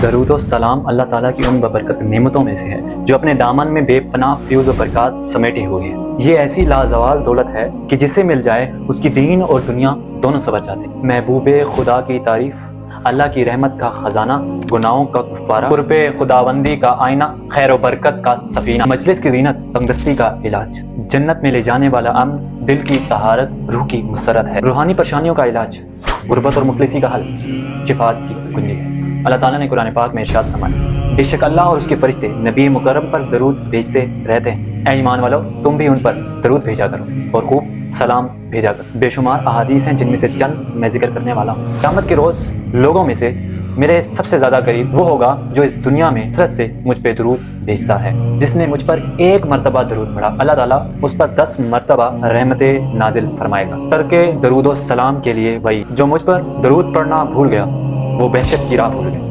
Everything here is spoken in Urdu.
درود و سلام اللہ تعالیٰ کی ان ببرکت نعمتوں میں سے ہے جو اپنے دامن میں بے پناہ فیوز و برکات سمیٹے ہوئے ہیں۔ یہ ایسی لازوال دولت ہے کہ جسے مل جائے اس کی دین اور دنیا دونوں سنور جاتے ہیں۔ محبوب خدا کی تعریف، اللہ کی رحمت کا خزانہ، گناہوں کا کفارہ، قرب خداوندی کا آئینہ، خیر و برکت کا سفینہ، مجلس کی زینت، تنگدستی کا علاج، جنت میں لے جانے والا امن، دل کی طہارت، روح کی مسرت ہے، روحانی پریشانیوں کا علاج، غربت اور مفلسی کا حل، شفاعت کی کنجی ہے۔ اللہ تعالیٰ نے قرآن پاک میں ارشاد فرمایا، بے شک اللہ اور اس کے فرشتے نبی مکرم پر درود بھیجتے رہتے ہیں۔ اے ایمان والو، تم بھی ان پر درود بھیجا کرو اور خوب سلام بھیجا کرو۔ بے شمار احادیث ہیں جن میں سے چند میں ذکر کرنے والا ہوں۔ قیامت کے روز لوگوں میں سے میرے سب سے زیادہ قریب وہ ہوگا جو اس دنیا میں کثرت سے مجھ پہ درود بھیجتا ہے۔ جس نے مجھ پر ایک مرتبہ درود پڑھا، اللہ تعالیٰ اس پر 10 مرتبہ رحمتیں نازل فرمائے گا۔ ترک درود و سلام کے لیے وہی جو مجھ پر درود پڑھنا بھول گیا، وہ وحشت کی راہ بھول گیا۔